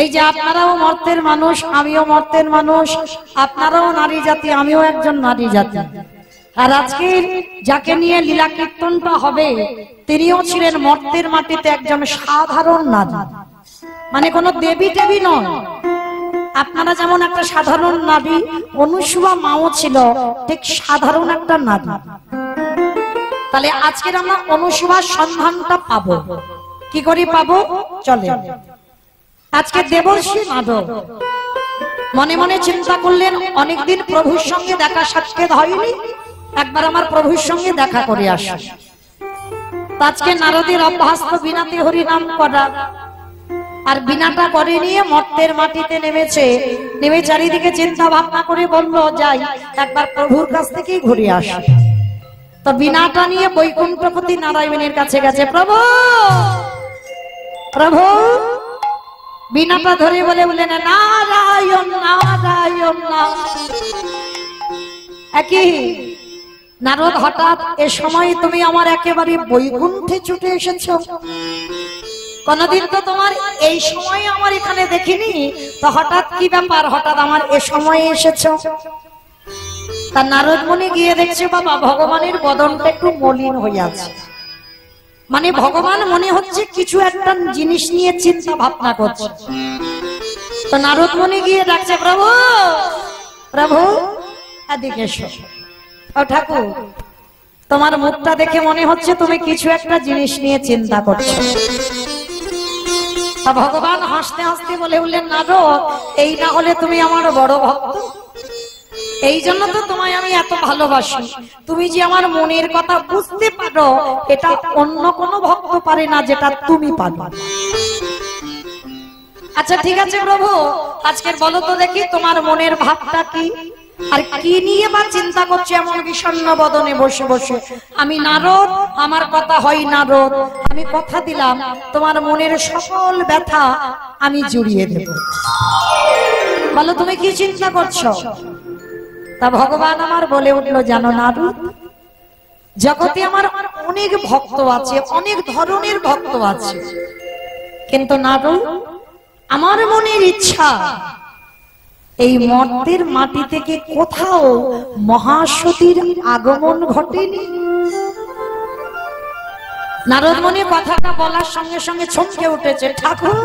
এই যে আপনারাও মর্তের মানুষ, আমিও মর্তের মানুষ, আপনারাও নারী জাতি, আমিও একজন নারী জাতি। আর আজকে যাকে নিয়ে লীলা কীর্তনটা হবে তিনিও ছিলেন মর্তের মাটিতে একজন সাধারণ নারী, মানে কোনো দেবী টেবি নয়। আপনারা যেমন একটা সাধারণ নারী, অনুসুয়া মাও ছিল ঠিক সাধারণ একটা নারী। তাহলে আজকের আমরা অনুসুয়ার সন্ধানটা পাবো। কি করে পাবো? চলে আজকে দেবর্ষী নারদ মনে মনে চিন্তা করলেন, অনেকদিন প্রভুর সঙ্গে দেখা সাক্ষাৎ হয়নি, একবার আমার প্রভুর সঙ্গে দেখা করে আসি। আজকে নারদের অভ্যাস তো বিনাতে হরি নাম করা, আর বিনাটা করে নিয়ে মর্তের মাটিতে নেমেছে। নেমে চারিদিকে চিন্তা ভাবনা করে বললো, যাই একবার প্রভুর কাছ থেকেই ঘুরে আসি। তো বিনাটা নিয়ে বৈকুণ্ঠপতি নারায়ণের কাছে গেছে। প্রভু প্রভু বিনাটা ধরে বলে বলেন, নারায়ণ নারায়ণ একই। নারদ, হঠাৎ এ সময় তুমি আমার একেবারে বৈকুণ্ঠে ছুটে এসেছো, কোনদিন তো তোমার এই সময় আমার এখানে দেখিনি, তো হঠাৎ কি ব্যাপার, হঠাৎ আমার এ সময়ে এসেছো? তার নারদ মনে গিয়ে দেখছে, বাবা ভগবানের বদনটা একটু মলিন হয়ে আছে, মানে ভগবান মনে হচ্ছে কিছু একটা জিনিস নিয়ে চিন্তা ভাবনা করছে। তো নারদ মনে গিয়ে ডাকছে, প্রভু প্রভু এদিকে এসো। ও ঠাকুর, তোমার মুখটা দেখে মনে হচ্ছে তুমি কিছু একটা জিনিস নিয়ে চিন্তা করছো। ভগবান হাসতে হাসতে বলে উঠলেন, নারদ, এই না হলে তুমি আমার বড় ভক্ত, এই জন্য তো তোমায় আমি এত ভালোবাসি। তুমি যে আমার মনের কথা বুঝতে পারো, এটা অন্য কোনো ভক্ত পারে না, যেটা তুমি পারো। আচ্ছা ঠিক আছে প্রভু, আজকের বলো তো দেখি তোমার মনের ভাবটা কি, আর কি নিয়ে বা চিন্তা করছে এমন বিষণ্ণ বদনে বসে বসে? আমি নারদ, আমার কথা হয় নারদ, আমি কথা দিলাম তোমার মনের সকল ব্যথা আমি জুড়িয়ে দেব। বলো তুমি কি চিন্তা করছো? তা ভগবান আমার বলে উঠলো, জানো নারদ, জগতে আমার অনেক ভক্ত আছে, অনেক ধরনের ভক্ত আছে, কিন্তু নারদ আমার মনের ইচ্ছা এই মর্তের মাটি থেকে কোথাও মহাসতীর আগমন ঘটেনি। নারদ মুনি কথাটা বলার সঙ্গে সঙ্গে চমকে উঠেছে। ঠাকুর,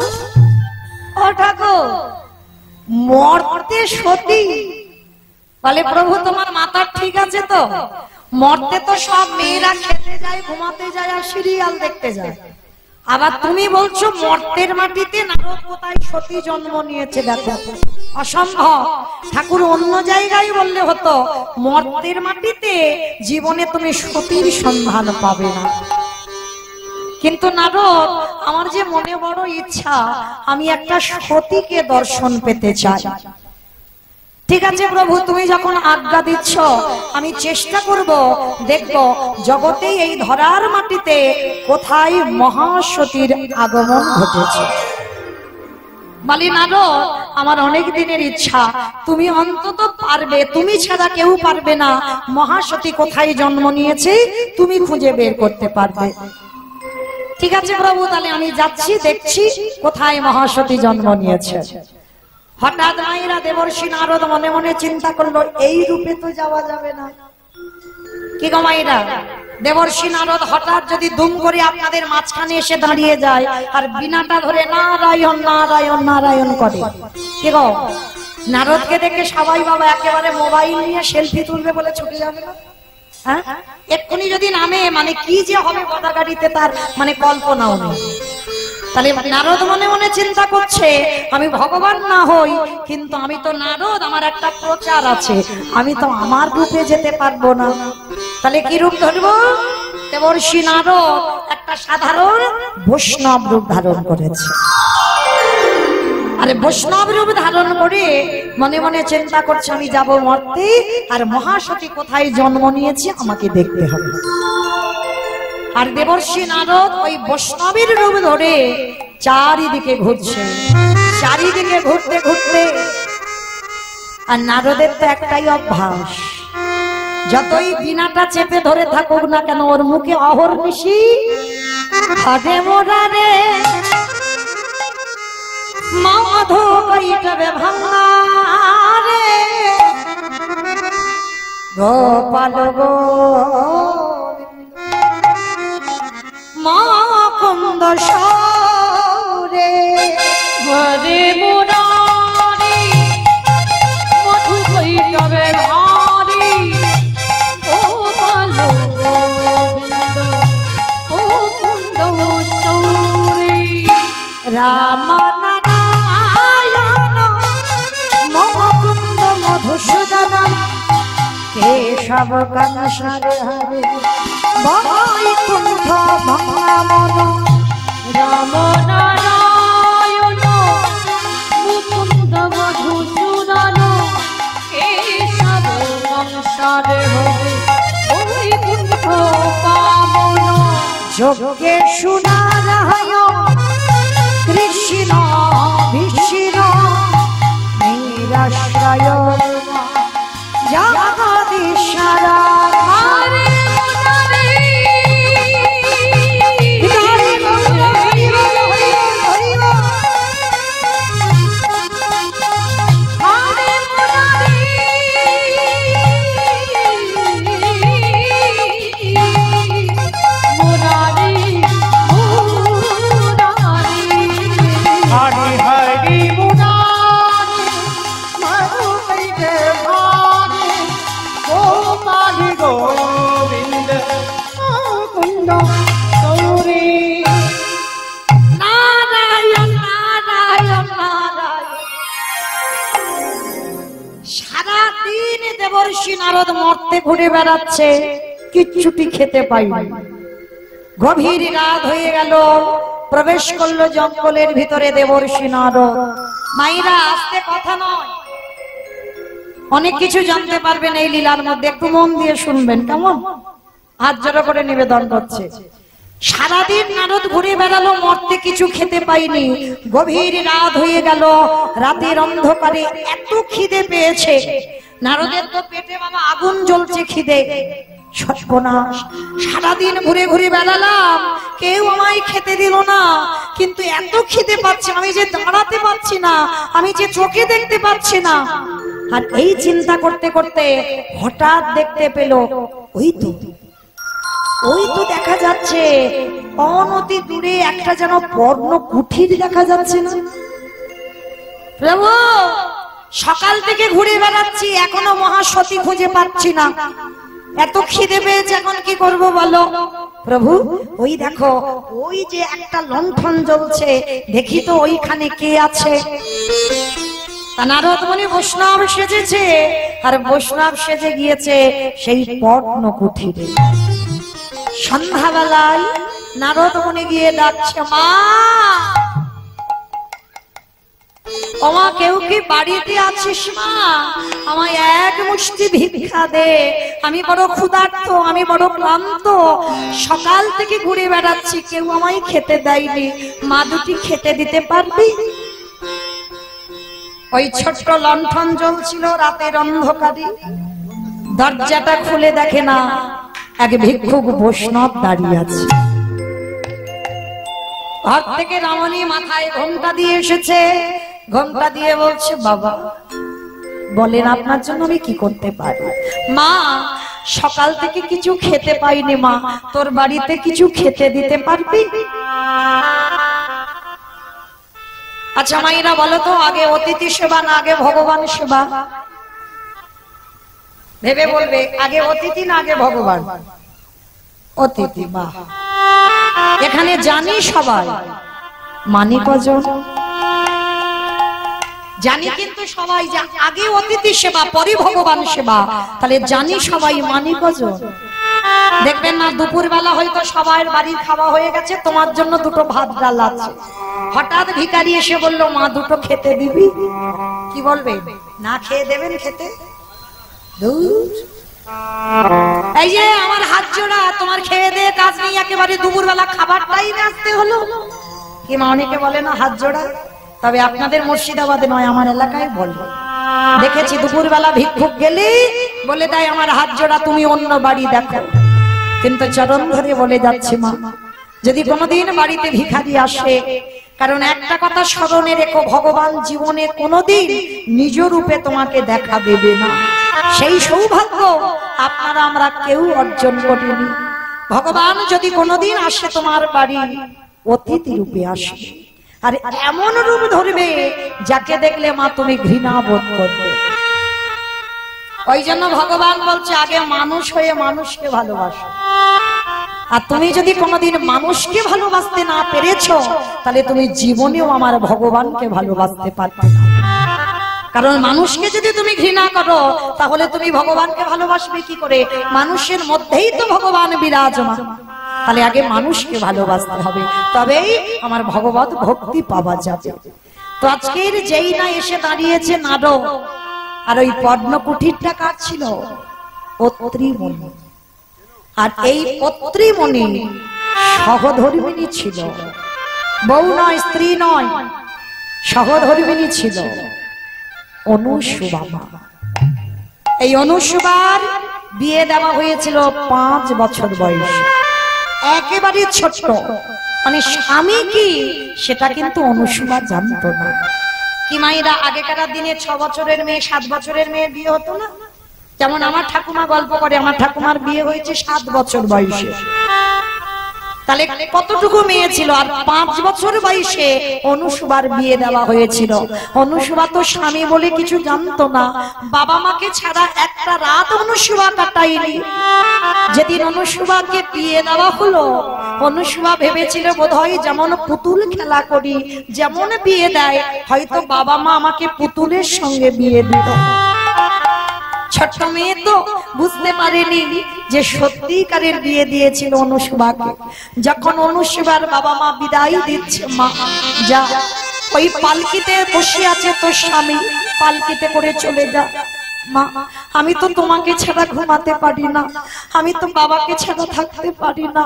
ও ঠাকুর, মর্তে সতী? বলে, প্রভু তোমার মাথা ঠিক আছে তো? মর্তে তো সব মেয়েরা খেতে যায়, ঘুমাতে যায়, আর সিরিয়াল দেখতে যায়, আবার তুমি বলছো মর্তের মাটিতে নারদ কোথায় সতী জন্ম নিয়েছে? দেখো অসম্ভব। ঠাকুর অন্য জায়গায় বললে হতো, মর্তের মাটিতে জীবনে তুমি সতীর সন্ধান পাবে না। কিন্তু নারদ, আমার যে মনে বড় ইচ্ছা, আমি একটা সতীকে দর্শন পেতে চাই। ঠিক আছে প্রভু, তুমি যখন আজ্ঞা দিচ্ছ আমি চেষ্টা করব, দেখব জগতে এই ধরার মাটিতে কোথায় মহাসতীর আগমন ঘটেছে। বলি, নারদ, আমার অনেক দিনের ইচ্ছা, তুমি অন্তত পারবে, তুমি ছাড়া কেউ পারবে না, মহাসতী কোথায় জন্ম নিয়েছে তুমি খুঁজে বের করতে পারবে। ঠিক আছে প্রভু, তাহলে আমি যাচ্ছি, দেখছি কোথায় মহাসতী জন্ম নিয়েছে। হঠাৎ মায়েরা দেবর্ষী নারদ মনে মনে চিন্তা করলো, এই রূপে তো যাওয়া যাবে না। কি গো মায়েরা, দেবর্ষী নারদ হঠাৎ যদি দুম করে আপনাদের মাঝখানে এসে দাঁড়িয়ে যায় আর বিনাটা ধরে নারায়ণ নারায়ণ নারায়ণ করে, কি গো, নারদকে দেখে সবাই বাবা একেবারে মোবাইল নিয়ে সেলফি তুলবে বলে ছুটে যাবে না? হ্যাঁ, এক্ষুনি যদি নামে, মানে কি যে হবে গদা গাড়িতে, তার মানে কল্পনাও নেই। তাহলে নারদ মনে মনে চিন্তা করছে, আমি ভগবান না হই, কিন্তু আমি তো নারদ, আমার একটা প্রচার আছে, আমি তো আমার রূপে যেতে পারবো না। তাহলে কি রূপ ধরবো? দেবর্ষী নারদ একটা সাধারণ বৈষ্ণব রূপ ধারণ করেছে। আরে বৈষ্ণব রূপ ধারণ করে মনে মনে চিন্তা করছে, আমি যাব মর্তে, আর মহাসতী কোথায় জন্ম নিয়েছে আমাকে দেখতে হবে। আর দেবর্ষী নারদ ওই বৈষ্ণবের রূপ ধরে চারিদিকে ঘুরছে, চারিদিকে ঘুরতে ঘুরতে। আর নারদের তো একটাই অভ্যাস, যতই বিনাটা চেপে ধরে থাকুক না কেন, ওর মুখে অহর্নিশি হাটে মোড়ারে মামা মধু কইটবে ভাঙা রে গোপাল গো মুকুন্দ সরে হরে মুরারি মধু কইটবে ভারি গোপাল গোবিন্দ মুকুন্দ সরে রাম নারায়ণ মুকুন্দ মধুসূদন কেশব কানসার হরে বৈকুণ্ঠ ভঙ্গমন রাম নারায়ণ মুকুন্দ মধুসূদন কেশব কানসার হরে বৈকুণ্ঠ পাবন যোগেশু নারায়ণ কৃষ্ণ বিষ্ণু নিরাশ্রয় জগদীশ্বর হরে মুরারি হরে মুরারি মুরারি মুরারি हरि हरि मुरारी मधु कइटे भारी गोपाल गोविंद मुकुंद गौरी নারায়ণ নারায়ণ নারায়ণ। সারাদিন দেবর্ষি নারদ মর্তে ঘুরে বেড়াচ্ছে, কিচ্ছুটি খেতে পাইনি। গভীর রাত হয়ে গেল, প্রবেশ করলো জঙ্গলের ভিতরে দেবর্ষি নারদ। মাইরা আসতে কথা নয়, অনেক কিছু জানতে পারবেন এই লীলার মধ্যে, একটু মন দিয়ে শুনবেন কেমন? হাত জড়ো করে নিবেদন করছে। সারাদিন নারদ ঘুরে বেড়ালো, মরতে কিছু খেতে পাইনি। গভীর রাত হয়ে গেল, রাতের অন্ধকারে এত খিদে পেয়েছে নারদের, তো পেটে বাবা আগুন জ্বলছে খিদে। সর্বনাশ, সারাদিন ঘুরে ঘুরে বেড়ালাম, কেউ আমায় খেতে দিল না, কিন্তু এত খিদে পাচ্ছে, আমি যে দাঁড়াতে পারছি না, আমি যে চোখে দেখতে পাচ্ছি না। আর এই চিন্তা করতে করতে হঠাৎ দেখতে পেল, ওই তো দেখা যাচ্ছে অনতি দূরে একটা যেন পর্ণ কুঠির দেখা যাচ্ছে না? প্রভু, সকাল থেকে ঘুরে বেড়াচ্ছি, এখনো মহাসতী খুঁজে পাচ্ছি না, এত খিদে পেয়েছে, এখন কি করব বলো? প্রভু, ওই দেখো, ওই যে একটা লণ্ঠন জ্বলছে, দেখি তো ওইখানে কে আছে। নারদ মুনি বৈষ্ণব সেজেছে, আর বৈষ্ণব সেজে গিয়েছে সেই পর্ণ কুঠিরে। সন্ধ্যাবেলায় নারদ মুনি গিয়ে ডাকছে, মা ওমা, কেউ কি বাড়িতে আছিস মা? আমায় এক মুষ্টি ভিক্ষা দে, আমি বড় ক্ষুধার্ত, আমি বড় ক্লান্ত, সকাল থেকে ঘুরে বেড়াচ্ছি, কেউ আমায় খেতে দেয়নি, মা দুটি খেতে দিতে পারবি? ওই ছোট্ট লণ্ঠন জ্বলছিল রাতের অন্ধকারে, দরজাটা খুলে দেখে না এক ভিক্ষুক বৈষ্ণব দাঁড়িয়ে আছে। ঘর থেকে রমণী মাথায় ঘোমটা দিয়ে এসেছে, ঘোমটা দিয়ে বলছে, বাবা বলেন আপনার জন্য আমি কি করতে পারি? মা, সকাল থেকে কিছু খেতে পাইনি মা, তোর বাড়িতে কিছু খেতে দিতে পারবি? আচ্ছা মাইরা বলো তো, আগে অতিথি সেবা না আগে ভগবান সেবা? ভেবে বলবে, আগে অতিথি না আগে ভগবান? অতিথি। বাহ, এখানে জানি সবাই, মানি কজন? জানি কিন্তু সবাই যে আগে অতিথি সেবা পরে ভগবান সেবা, তাহলে জানি সবাই, মানি কজন? দেখবেন না দুপুর বেলা হয়তো সবার বাড়ির খাওয়া হয়ে গেছে, তোমার জন্য দুটো ভাত ডাল আছে, হঠাৎ ভিখারি এসে বললো, মা দুটো খেতে দিবি? কি বলবে? না খেয়ে দেবেন খেতে? এই যে আমার হাত জোড়া, তোমার খেয়ে দে কাজ নেই, একেবারে দুপুর বেলা খাবার টাইমে আসতে হলো। কি মা অনেকে বলে না হাত জোড়া? তবে আপনাদের মুর্শিদাবাদে নয়, আমার এলাকায় বলে, দেখেছি দুপুর বেলা ভিক্ষুক গেলে বলে দেয় আমার হাত জোড়া, তুমি অন্য বাড়ি দেখো। কিন্তু চরণ ধরে বলে যাচ্ছে, মা যদি কোনোদিন বাড়িতে ভিখারি আসে, কারণ একটা কথা স্মরণে রেখো, ভগবান জীবনে কোনোদিন নিজ রূপে তোমাকে দেখা দেবে না। সেই সৌভাগ্য আপনারা আমরা কেউ অর্জন করিনি। ভগবান যদি কোনোদিন আসে তোমার বাড়ি, অতিথি রূপে আসে, আর এমন রূপ ধরবে যাকে দেখলে মা তুমি ঘৃণা বোধ করবে। ওই জন্য ভগবান বলছে আগে মানুষ হয়ে মানুষকে ভালোবাসো। আর তুমি যদি কোনোদিন মানুষকে ভালোবাসতে না পেরেছো, তাহলে তুমি জীবনেও আমার ভগবানকে ভালোবাসতে পারবে না। কারণ মানুষকে যদি তুমি ঘৃণা করো, তাহলে তুমি ভগবানকে ভালোবাসবে কি করে? মানুষের মধ্যেই তো ভগবান বিরাজমান। তাহলে আগে মানুষকে ভালোবাসতে হবে, তবেই আমার ভগবত ভক্তি পাওয়া যাবে। তো আজকের যেই না এসে দাঁড়িয়েছে নারদ, আর ওই পদ্ম কুঠিরটা কার ছিল? অত্রিমণি। আর এই অত্রিমণি সহধর্মিণী ছিল, বউ নয়, স্ত্রী নয়, সহধর্মিণী ছিল অনুসুবা। এই অনুসুবার বিয়ে দেওয়া হয়েছিল 5 বছর বয়সে, একেবারে ছোট্ট। মানে স্বামী কি সেটা কিন্তু অনুসুবা জানতো না। কি মায়েরা আগেকার দিনে 6 বছরের মেয়ে 7 বছরের মেয়ে বিয়ে হতো না? যেমন আমার ঠাকুমা গল্প করে, আমার ঠাকুমার বিয়ে হয়েছে 7 বছর বয়সে। তাহলে কতটুকু মেয়ে ছিল? আর 5 বছর বয়সে অনুসুবার বিয়ে দেওয়া হয়েছিল। অনুসুবা তো স্বামী বলে কিছু জানতো না, বাবা মাকে ছাড়া একটা রাত অনুসুবা কাটায়নি। যেদিন অনুসুবাকে বিয়ে দেওয়া হলো, অনুসুবা ভেবেছিল বোধহয় যেমন পুতুল খেলা করি, যেমন বিয়ে দেয়, হয়তো বাবা মা আমাকে পুতুলের সঙ্গে বিয়ে দিল। ছোট্ট মেয়ে তো বুঝতে পারেনি যে সত্যিকারের বিয়ে দিয়েছিল অনুসুবাকে। যখন অনুসুবার বাবা মা বিদায় দিচ্ছে, মা যা, ওই পালকিতে বসে আছে তোর স্বামী, পালকিতে করে চলে যা। মা, আমি তো তোমাকে ছাড়া ঘুমাতে পারি না, আমি তো বাবাকে ছাড়া থাকতে পারি না,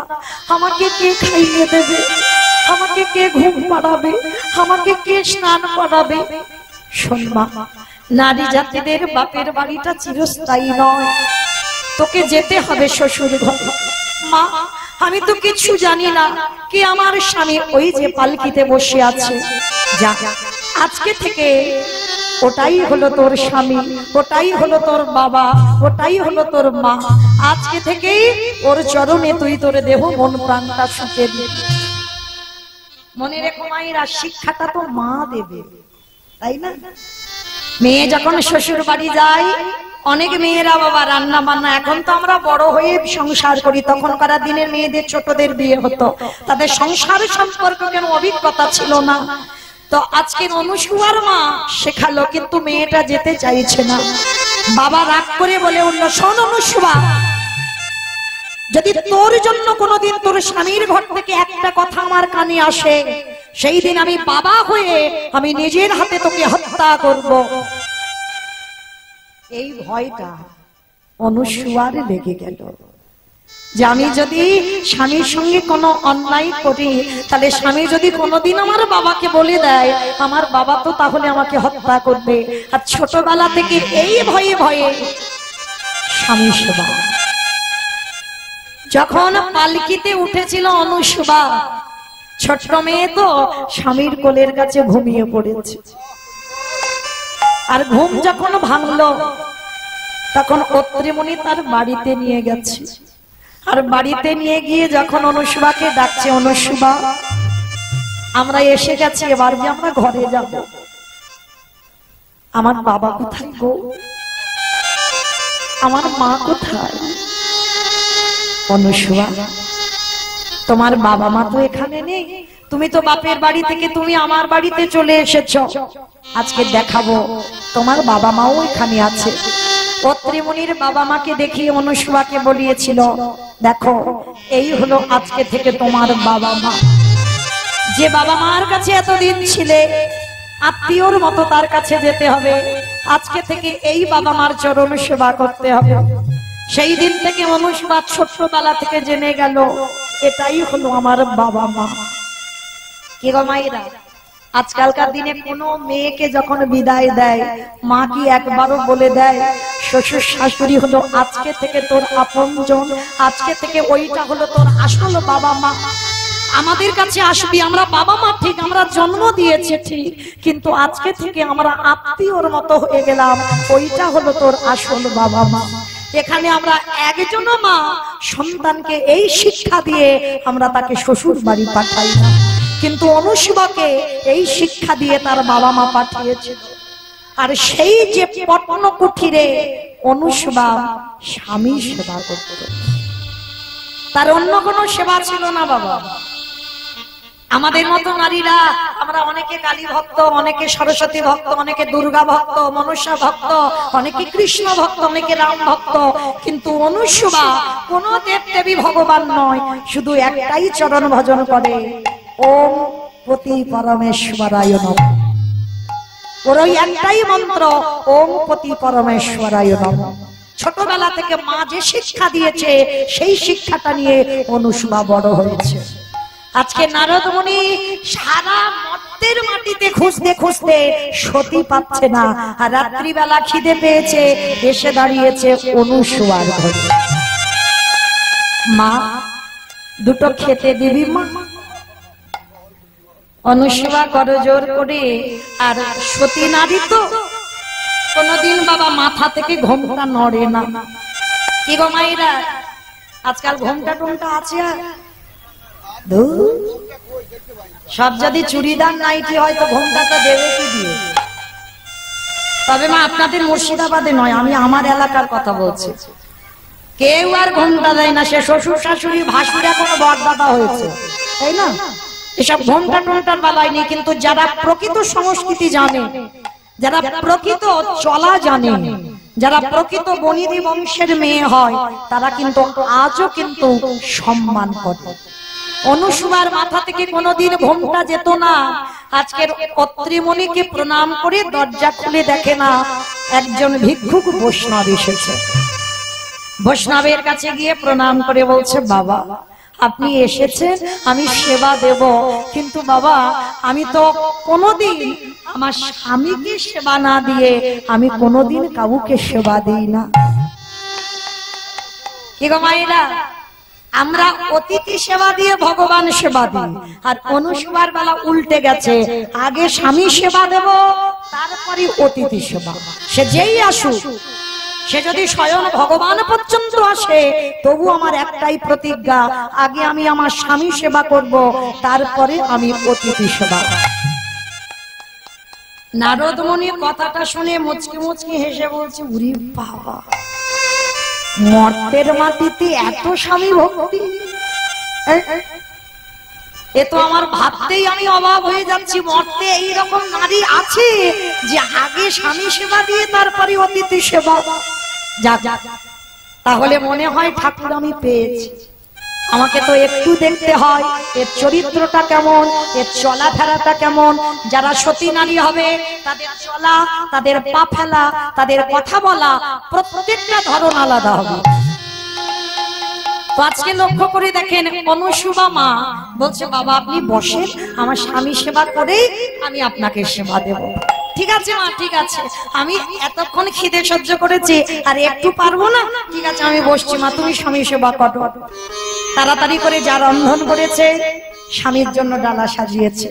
আমাকে কে খাইয়ে দেবে, আমাকে কে ঘুম পাড়াবে, আমাকে কে স্নান করাবে? শোন মা, নারী জাতিদের বাপের বাড়িটা চিরস্থায়ী নয়, তোকে যেতে হবে শ্বশুর ঘরে। মা, আমি তো কিছু জানি না কি আমার স্বামী ওই যে পালকিতে বসে আছে, যা আজকে থেকে ওটাই হলো তোর স্বামী, ওটাই হলো তোর বাবা, ওটাই হলো তোর মা। আজকে থেকেই ওর চরণে তুই তোর দেহ মন প্রাণটা শুতে দিবি। মনে রেখো মায়েরা, শিক্ষাটা তো মা দেবে, তাই না? মেয়ে যখন শ্বশুর বাড়ি যায়, অনেক মেয়েরা বাবা রান্না বান্না, এখন তো আমরা বড় হয়ে সংসার করি, তখনকার দিনের মেয়েদের ছোটদের বিয়ে হতো, তাদের সংসার সম্পর্কে কোনো অভিজ্ঞতা ছিল না। তো আজকের অনুসুবার মা শেখালো, কিন্তু মেয়েটা যেতে চাইছে না। বাবা রাগ করে বলে উঠলো, শোন অনুসুবা, যদি তোর জন্য কোনোদিন তোর স্বামীর ঘর থেকে একটা কথা আমার কানে আসে, সেই দিন আমি বাবা হয়ে আমি নিজের হাতে তোকে হত্যা করব। এই ভয়টা অনুসুয়ার লেগে গেল যে আমি যদি স্বামীর সঙ্গে কোনো অন্যায় করি, তাহলে স্বামী যদি কোনোদিন আমার বাবাকে বলে দেয়, আমার বাবা তো তাহলে আমাকে হত্যা করবে। আর ছোটবেলা থেকে এই ভয়ে ভয়ে স্বামী সেবা। যখন পালকিতে উঠেছিল অনুসুবা, ছোট্ট মেয়ে তো স্বামীর কোলের কাছে ঘুমিয়ে পড়েছে। আর ঘুম যখন ভাঙলো, তখন অত্রিমণি তার বাড়িতে নিয়ে গেছে। আর বাড়িতে নিয়ে গিয়ে যখন অনুসুবাকে ডাকছে, অনুসুবা আমরা এসে গেছি, এবার যে আমরা ঘরে যাব, আমার বাবা কোথায় গো, আমার মা কোথায়? অনুসুবা, তোমার বাবা মা তো এখানে নেই, তুমি তো বাপের বাড়ি থেকে তুমি আমার বাড়িতে চলে এসেছো, আজকে দেখাবো তোমার বাবা মাও এখানে আছে। অত্রিমণির বাবা মাকে দেখিয়ে অনুসুবাকে বলিয়েছিল, দেখো এই হলো আজকে থেকে তোমার বাবা মা। যে বাবা মার কাছে এতদিন ছিলে, আত্মীয়র মতো তার কাছে যেতে হবে, আজকে থেকে এই বাবা মার চরণ সেবা করতে হবে। সেই দিন থেকে অনুসুবা ছোট্টবেলা থেকে জেনে গেল, এটাই হলো আমার বাবা মা। কি গো মায়েরা, আজকালকার দিনে কোনো মেয়েকে যখন বিদায় দেয়, মা কি একবারও বলে দেয় শ্বশুর শাশুড়ি হলো আজকে থেকে তোর আপনজন, আজকে থেকে ওইটা হলো তোর আসল বাবা মা? আমাদের কাছে আসবি, আমরা বাবা মা ঠিক, আমরা জন্ম দিয়েছে ঠিক, কিন্তু আজকে থেকে আমরা আত্মীয়র মতো হয়ে গেলাম, ওইটা হলো তোর আসল বাবা মা। এখানে আমরা একজন মা সন্তানকে এই শিক্ষা দিয়ে আমরা তাকে শ্বশুর বাড়ি পাঠাই না, কিন্তু অনুসুবাকে এই শিক্ষা দিয়ে তার বাবা মা পাঠিয়েছিল। আর সেই যে পটন কুঠিরে অনুসুবা স্বামী সেবা করত, তার অন্য কোনো সেবা ছিল না বাবা। আমাদের মতো নারীরা আমরা অনেকে কালী ভক্ত, অনেকে সরস্বতী ভক্ত, অনেকে দুর্গা ভক্ত, মনসা ভক্ত, অনেকে কৃষ্ণ ভক্ত, অনেকে রাম ভক্ত, কিন্তু অনুসুবা কোন দেব দেবী ভগবান নয়, শুধু একটাই চরণ ভজন করে, ওম পতি পরমেশ্বরায় নমঃ। ওর ওই একটাই মন্ত্র, ওম পতি পরমেশ্বরায় নমঃ। ছোটবেলা থেকে মা যে শিক্ষা দিয়েছে সেই শিক্ষাটা নিয়ে অনুসুবা বড় হয়েছে। আজকে নারদ মুনি সারা মর্তের মাটিতে খুঁজতে খুঁজতে সতী পাচ্ছে না, আর রাত্রিবেলা খিদে পেয়েছে, এসে দাঁড়িয়েছে অনুসুয়ার ঘরে। মা দুটো খেতে দিবি মা? অনুসুয়া করজোর করে, আর সতী নারী তো কোনদিন বাবা মাথা থেকে ঘোমটা নড়ে না। কি গো মায়েরা, আজকাল ঘোমটা টোমটা আছে? সব যদি চুড়িদার নাইটি হয় তো ঘোমটাটা দেবে কি দিয়ে? তবে মা আপনাদের মুর্শিদাবাদে নয়, আমি আমার এলাকার কথা বলছি, কেউ আর ঘোমটা দেয় না। সে শ্বশুর শাশুড়ি ভাসুরা কোনো বড়দাদা হয়েছে, তাই না? এসব ঘোমটা টোমটার বেলায় নেই, কিন্তু যারা প্রকৃত সংস্কৃতি জানে, যারা প্রকৃত চলা জানে, যারা প্রকৃত বনিদি বংশের মেয়ে হয়, তারা কিন্তু আজও কিন্তু সম্মান করে। অনুসুবার মাথা থেকে কোনোদিন ঘোমটা যেত না। আজকের অত্রিমণিকে প্রণাম করে দরজা খুলে দেখে না একজন ভিক্ষুক বৈষ্ণব এসেছে। বৈষ্ণবের কাছে গিয়ে প্রণাম করে বলছে, বাবা আপনি এসেছেন, আমি সেবা দেব, কিন্তু বাবা আমি তো কোনোদিন আমার স্বামীকে সেবা না দিয়ে আমি কোনোদিন কাউকে সেবা দিই না। কি গো মায়েরা, আমরা অতিথি সেবা দিয়ে ভগবান সেবা দিই, আর অনুসুবার বেলা উল্টে গেছে, আগে স্বামী সেবা দেব তারপরে অতিথি সেবা। সে যেই আসুক, সে যদি স্বয়ং ভগবান পর্যন্ত আসে, তবু আমার একটাই প্রতিজ্ঞা, আগে আমি আমার স্বামী সেবা করব, তারপরে আমি অতিথি সেবা। নারদ মুনির কথাটা শুনে মুচকি মুচকি হেসে বলছে, উরি বাবা, মর্তের মাটিতে এত স্বামী ভক্তি, এ তো আমার ভাবতেই আমি অবাক হয়ে যাচ্ছি। মর্তে এইরকম নারী আছে যে আগে স্বামী সেবা দিয়ে তারপরে অতিথি সেবা। যাক, তাহলে মনে হয় ঠাকুর আমি পেয়েছি। আমাকে তো একটু দেখতে হয় এর চরিত্রটা কেমন, এর চলাফেরাটা কেমন। যারা সতী নারী হবে তাদের চলা, তাদের পা ফেলা, তাদের কথা বলা প্রত্যেকটা ধরন আলাদা হবে। তো আজকে লক্ষ্য করে দেখেন, অনুসুবা মা বলছে, বাবা আপনি বসেন, আমার স্বামী সেবা করে আমি আপনাকে সেবা দেব। ঠিক আছে মা, ঠিক আছে, আমি এতক্ষণ খিদে সহ্য করেছি, আর একটু পারবো না, ঠিক আছে আমি বসছি মা, তুমি স্বামী সেবা করো। তাড়াতাড়ি করে যা রন্ধন করেছে, স্বামীর জন্য ডালা সাজিয়েছে,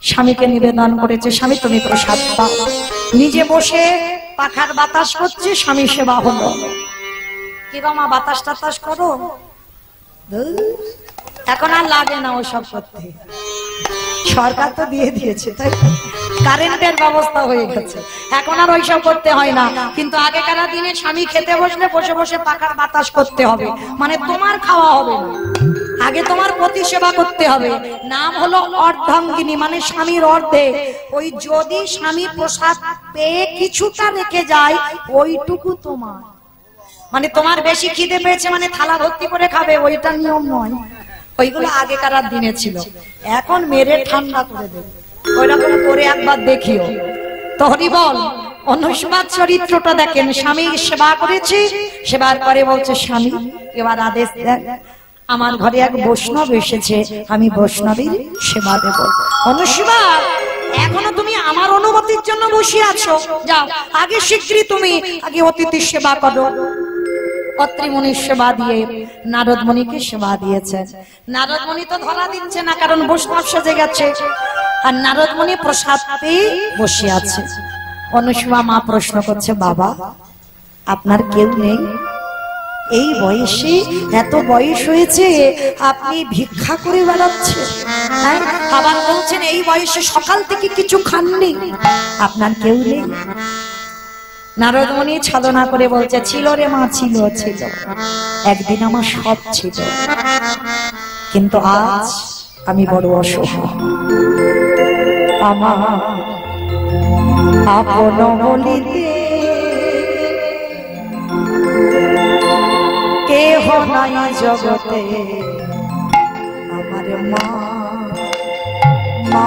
স্বামীকে নিবেদন করেছে, স্বামী তুমি প্রসাদ পাও। নিজে বসে পাখার বাতাস করছে, স্বামী সেবা হলো। কি গো মা, বাতাস টাতাস করো? এখন আর লাগে না ওসব করতে, সরকার তো দিয়ে দিয়েছে, তাই কারেন্টের ব্যবস্থা হয়ে গেছে, এখন আর ওইসব করতে হয় না। কিন্তু আগেকার দিনে স্বামী খেতে বসলে বসে বসে পাখার বাতাস করতে হবে, মানে তোমার খাওয়া হবে না, আগে তোমার প্রতি সেবা করতে হবে। নাম হলো অর্ধাঙ্গিনী, মানে স্বামীর অর্ধে। ওই যদি স্বামী প্রসাদ পেয়ে কিছুটা রেখে যায়, ওইটুকু তোমার, মানে তোমার বেশি খিদে পেয়েছে মানে থালা ভর্তি করে খাবে, ওইটা নিয়ম নয়। ওইগুলো আগেকার দিনে ছিল, এখন মেরে ঠান্ডা করে দেবে। ওইরকম করে একবার দেখিও তো। হরি বল। অনুসুবার চরিত্রটা দেখেন, স্বামী সেবা করেছে, সেবার পরে বলছে, স্বামী এবার আদেশ দেন, আমার ঘরে এক বৈষ্ণব এসেছে, আমি বৈষ্ণবীর সেবা দেব। অনুসুবা, এখনো তুমি আমার অনুমতির জন্য বসে আছো, যাও আগে শীঘ্রই তুমি আগে অতিথি সেবা করো। অত্রিমুনির সেবা দিয়ে নারদ মুনিকে সেবা দিয়েছে। নারদ মুনি তো ধরা দিচ্ছে না, কারণ বৈষ্ণব সেজে গেছে। আর নারদ মুনি প্রসাদ পেয়ে বসে আছে। অনুসুয়া মা প্রশ্ন করছে, বাবা আপনার কেউ নেই? এই বয়সে, এত বয়স হয়েছে আপনি ভিক্ষা করে বেড়াচ্ছেন, হ্যাঁ? আবার বলছেন এই বয়সে সকাল থেকে কিছু খাননি, আপনার কেউ নেই? নারদ মুনি ছলনা করে বলছে, ছিল রে মা, ছিল ছিল, একদিন আমার সব ছিল, কিন্তু আজ আমি বড় অসহায়। আমার আপন বলিতে কেহ নাই জগতে, আমার মা মা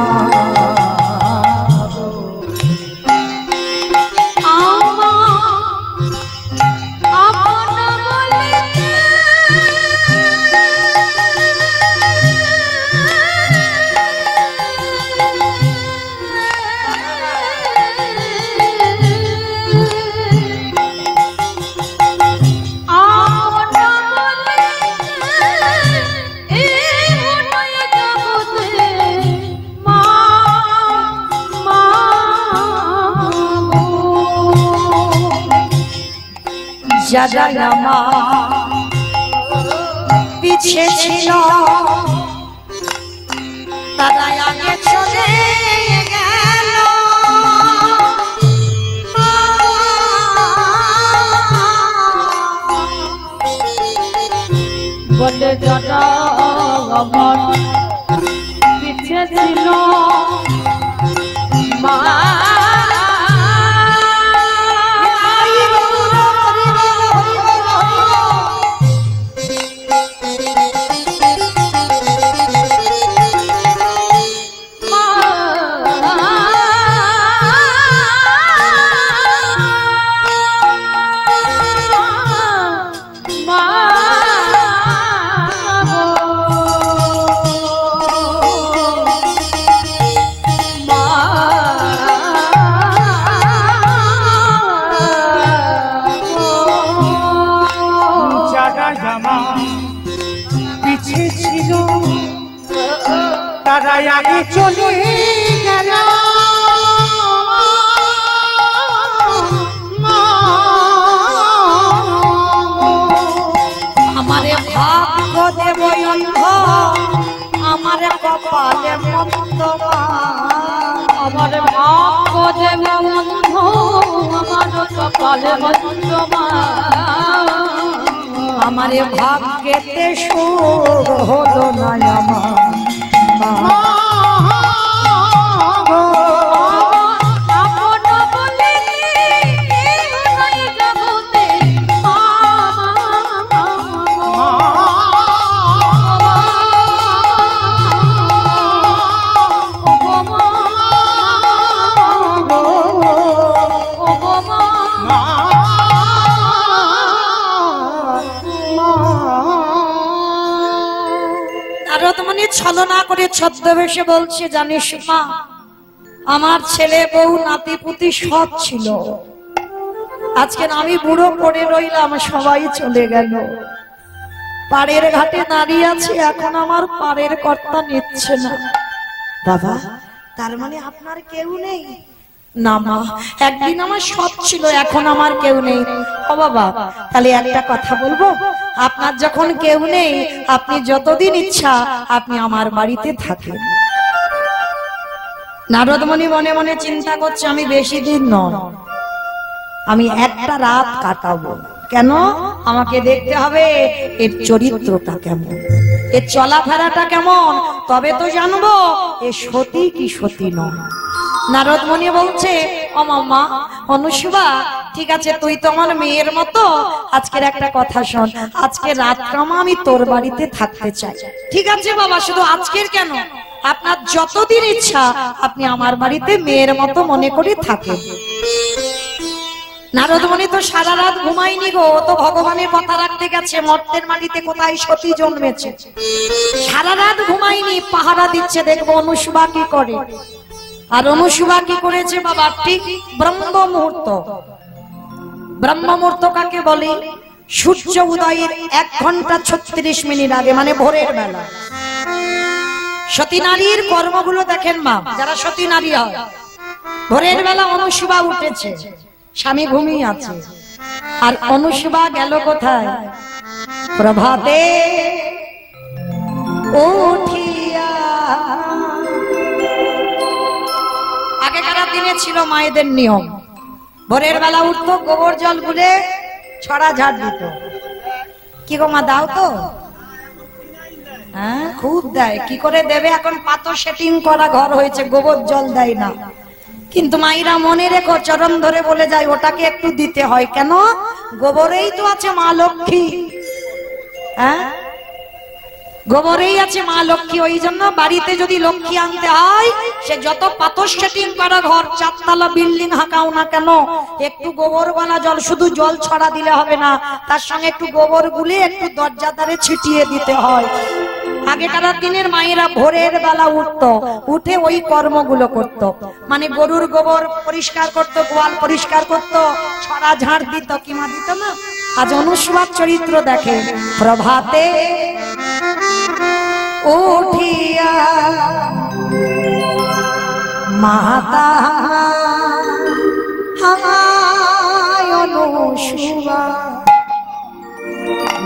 যারা আমার পিছে ছিল তারা আগে চলে গেল, বলে যারা আমার পিছে ছিল মা পিছে ছিল তারা আগে চলে গেল, আমারে ভাগ্য দেব অন্ধ, আমারে কপালে মন্দ, আমার ভাগ্য দেব বন্ধ, আমার কপালে বন্ধ মা, আমারে ভাগ্যেতে সুর হলো না আমার মা। আপন বলে কেউ নাই জগতে মা, নারদ মুনি ছলনা করে ছদ্মবেশে বলছে, জানিস মা, আমার ছেলে বউ নাতি পুতি সব ছিল, আজকে আমি বুড়ো পড়ে রইলাম, সবাই চলে গেল, পাড়ের ঘাটে দাঁড়িয়ে আছে, এখন আমার পাড়ের কর্তা নিচ্ছে না। বাবা তার মানে আপনার কেউ নেই? না মা, একদিন আমার সব ছিল, এখন আমার কেউ নেই। ও বাবা, তাহলে একটা কথা বলবো, আপনার যখন কেউ নেই, আপনি যতদিন ইচ্ছা আপনি আমার বাড়িতে থাকেন। নারদ মুনি মনে মনে চিন্তা করছে, আমি বেশি দিন নয়, আমি একটা রাত কাটাবো। কেন? আমাকে দেখতে হবে এর চরিত্রটা কেমন, এর চলাফেরাটা কেমন, তবে তো জানবো এ সতী কি সতী নয়। নারদ মুনি বলছে, ও মামা অনুসুয়া, ঠিক আছে তুই তো আমার মেয়ের মতো, আজকের একটা কথা শোন, আজকে রাতকামা আমি তোর বাড়িতে থাকতে চাই। ঠিক আছে বাবা, শুধু আজকের কেন, আপনার যতদিন ইচ্ছা আপনি আমার বাড়িতে মেয়ের মতো মনে করে থাকেন। নারদ মুনি তো সারা রাত ঘুমায়নি গো, তো ভগবানের কথা রাখতে গেছে, মর্তের মাটিতে কোথায় সতী জন্মেছে, সারা রাত ঘুমায়নি, পাহারা দিচ্ছে, দেখবো অনুসুয়া কি করে। আর অনুসুয়া কি করেছে বাবা, ঠিক ব্রহ্ম মুহূর্ত। ব্রহ্ম মুহূর্ত কাকে বলে? সূর্য উদয়ের 1 ঘন্টা 36 মিনিট আগে, মানে ভোরের বেলা। সতী নারীর কর্মগুলো দেখেন মা, যারা সতী নারী হয়। ভোরের বেলা অনুসুবা উঠেছে, স্বামী ঘুমিয়ে আছে, আর অনুসুবা গেল কোথায়? প্রভাতে উঠিয়া। আগেকার দিনে ছিল মায়েদের নিয়ম, ভোরের বেলা উঠতো, গোবর জল গুলে ছড়া ঝাড় দিত। কি গো মা, দাও তো? হ্যাঁ, খুব দেয়। কি করে দেবে? এখন পাথর সেটিং করা ঘর হয়েছে, গোবর জল দেয় না। কিন্তু মাইরা মনে রেখো, চরম ধরে বলে যায়, ওটাকে একটু দিতে হয়। কেন? গোবরেই তো আছে মা লক্ষ্মী। হ্যাঁ, গোবরেই আছে মা লক্ষ্মী। ওই জন্য বাড়িতে যদি লক্ষ্মী আনতে হয়, সে যত পাথর সেটিং করা ঘর, 4 তলা বিল্ডিং হাঁকাও না কেন, একটু গোবর বানা জল, শুধু জল ছড়া দিলে হবে না, তার সঙ্গে একটু গোবর গুলে একটু দরজা দ্বারে ছিটিয়ে দিতে হয়। আগেকার দিনের মায়েরা ভোরের বেলা উঠতো, উঠে ওই কর্মগুলো করত। মানে গরুর গোবর পরিষ্কার করত, গোয়াল পরিষ্কার করত, ছড়া ঝাড় দিত। কি মা দিত না? আজ অনুসুবার চরিত্র দেখে, প্রভাতে উঠিয়া মাতা হায় অনুসুবা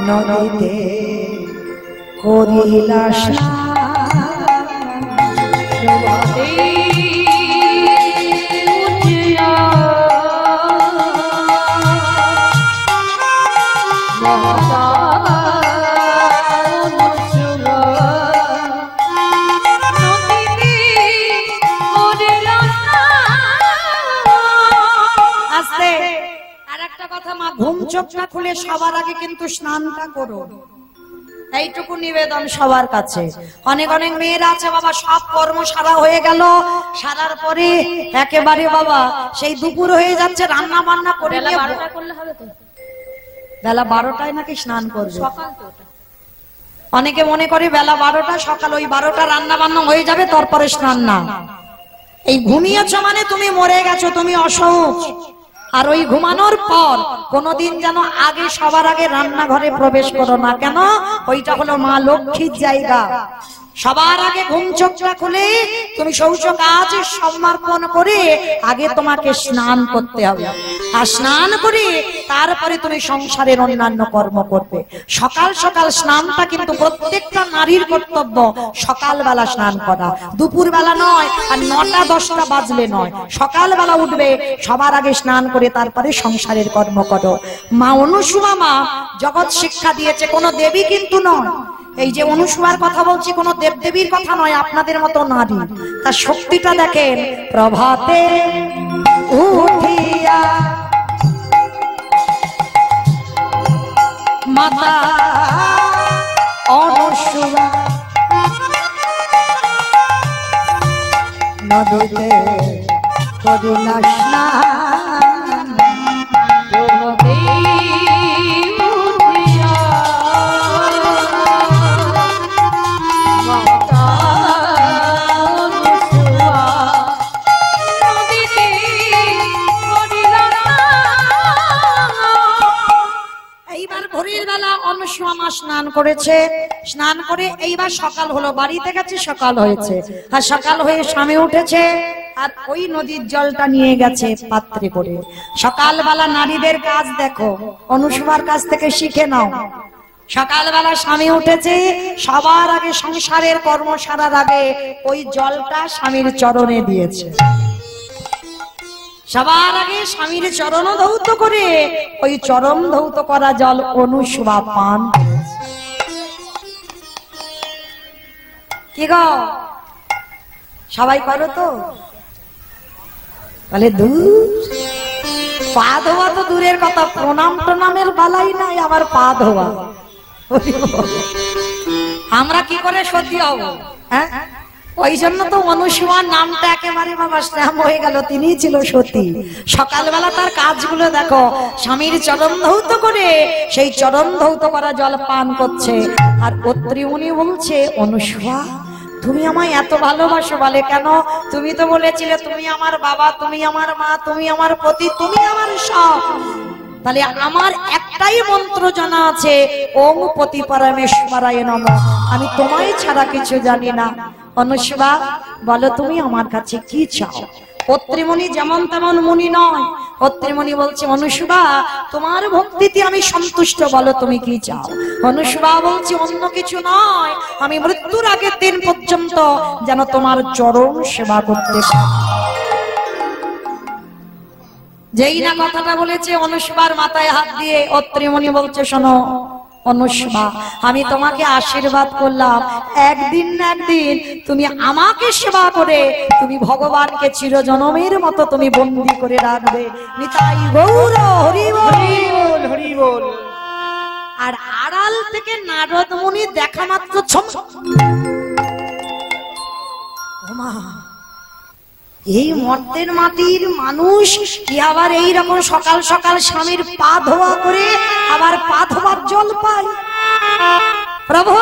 নদীতে করিলা ঘুম চোখটা খুলে সবার আগে কিন্তু স্নানটা করো, এইটুকু নিবেদন সবার কাছে। অনেক অনেক মেয়েরা আছে বাবা, সব কর্ম সারা হয়ে গেল, সারার পরে একেবারে বাবা সেই দুপুর হয়ে যাচ্ছে, রান্না বান্না করে নিয়ে 12টা করলে হবে তো, বেলা 12টায় নাকি স্নান করবে। অনেকে মনে করে বেলা 12টা, সকাল ওই 12টা রান্না বান্না হয়ে যাবে, তারপরে স্নান না। এই ঘুমিয়েছো মানে তুমি মরে গেছো, তুমি অসহজ। আর ওই ঘুমানোর পর কোনদিন যেন আগে, সবার আগে রান্নাঘরে প্রবেশ করো না। কেন? ওইটা হলো মা লক্ষ্মীর জায়গা। সবার আগে ঘুম চোখটা খুলে তুমি শৌচ কাজ সমর্পণ করে আগে তোমাকে স্নান করতে হবে, আর স্নান করে তারপরে তুমি সংসারের অন্যান্য কর্ম করবে। সকাল সকাল স্নানটা কিন্তু প্রত্যেকটা নারীর কর্তব্য। সকালবেলা স্নান করা, দুপুর বেলা নয়, আর 9টা 10টা বাজলে নয়। সকালবেলা উঠবে, সবার আগে স্নান করে তারপরে সংসারের কর্ম করো। মা অনুসুমা মা জগৎ শিক্ষা দিয়েছে, কোনো দেবী কিন্তু নয়। এই যে অনুসুমার কথা বলছি, কোন দেবদেবীর কথা নয়, আপনাদের মতো নারী। তার শক্তিটা দেখেন, প্রভাতে উঠিয়া মাতা অনুসুয়া নদীতে করিলা স্নান। স্নান করেছে, স্নান করে এইবার সকাল হলো, বাড়িতে গেছে, সকাল হয়েছে। আর সকাল হয়ে স্বামী উঠেছে, আর ওই নদীর জলটা নিয়ে গেছে পাত্রে করে। সকালবেলা নারীদের কাজ দেখো, অনুসুমার কাছ থেকে শিখে নাও। সকালবেলা স্বামী উঠেছে, সবার আগে সংসারের কর্ম সারার আগে ওই জলটা স্বামীর চরণে দিয়েছে। সবার আগে স্বামীর চরণ ধৌত করে ওই চরণ ধৌত করা জল অনুসুমা পান করেছে। কি গো, সবাই করো তো? বলে দূর, পা ধোয়া তো দূরের কথা, প্রণাম টনামের বালাই নাই, আবার পা ধোয়া। আমরা কি করে সতী হব? হ্যাঁ, ওই জন্য তো অনুসুমার নামটা একেবারে বাবা শ্যাম হয়ে গেল, তিনি ছিল সতী। সকালবেলা তার কাজগুলো দেখো, স্বামীর চরণ ধৌত করে সেই চরণ ধৌত করা জল পান করছে। আর অত্রি উনি বলছে, অনুসুয়া তুমি আমায় এত ভালোবাসো। বলে কেন? তুমি তো বলেছিলে তুমি আমার বাবা, তুমি আমার মা, তুমি আমার পতি, তুমি আমার সব। তাহলে আমার একটাই মন্ত্র জানা আছে, ওম পতি পরমেশ্বরায় নমঃ। আমি তোমায় ছাড়া কিছু জানি না। অনুসুবা বলো তুমি আমার কাছে কি চাও? অত্রিমণি যেমন তেমন মুনি নয়। অত্রিমণি বলছে অনুসুবা তোমার ভক্তিতে আমি সন্তুষ্ট, বলো তুমি কি চাও? অনুসুবা বলছে অন্য কিছু নয়, আমি মৃত্যুর আগের দিন পর্যন্ত যেন তোমার চরণ সেবা করতে পারি। যেই না কথাটা বলেছে অনুসুবার মাথায় হাত দিয়ে অত্রিমণি বলছে শোনো অনুসুবা, আমি তোমাকে আশীর্বাদ করলাম, একদিন না একদিন তুমি আমাকে সেবা করে তুমি ভগবানকে চিরজনমের মতো তুমি বন্দী করে রাখবে। নিতাই গৌর হরি বল হরি বল। আর আড়াল থেকে নারদ মুনি দেখা মাত্র ওমা, এই মর্তের মাটির মানুষ কি আবার এইরকম সকাল সকাল স্বামীর পা ধোয়া করে আবার পা ধোয়ার জল পায়? প্রভু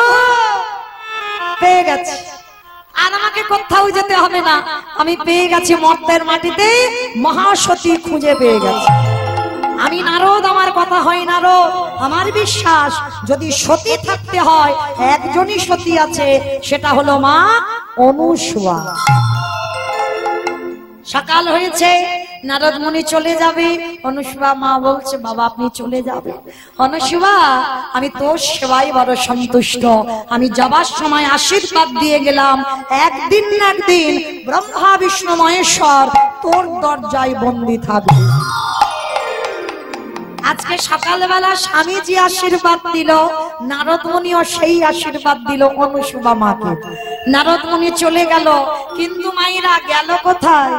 পেয়ে গেছে, আর আমাকে কোথাও যেতে হবে না, আমি পেয়ে গেছি মর্তের মাটিতে মহাসতী খুঁজে পেয়ে গেছি। আমি নারদ, আমার কথা হয় নারদ, আমার বিশ্বাস যদি সতী থাকতে হয় একজনই সতী আছে, সেটা হলো মা অনুসুয়া। সকাল হয়েছে, নারদ মুনি চলে যাবে। অনুসুয়া মা বলছে বাবা আপনি চলে যাবে। অনুসুয়া আমি তোর সেবায় বড় সন্তুষ্ট, আমি যাবার সময় আশীর্বাদ দিয়ে গেলাম, একদিন না একদিন ব্রহ্মা বিষ্ণু মহেশ্বর তোর দরজায় বন্দী থাকবে। আজকে সকালবেলা স্বামীজি আশীর্বাদ দিল, নারদ মুনিও সেই আশীর্বাদ দিল অনুসুয়া মাকে। নারদ মুনি চলে গেল, কিন্তু মায়েরা গেল কোথায়?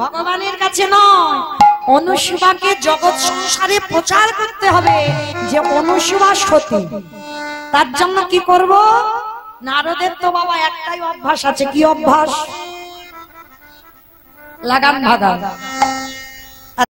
ভগবানের কাছে নয়, অনুসুয়াকে জগৎ সংসারে প্রচার করতে হবে যে অনুসুয়া সতী। তার জন্য কি করব? নারদের তো বাবা একটাই অভ্যাস আছে, কি অভ্যাস? লাগাম ভাগা।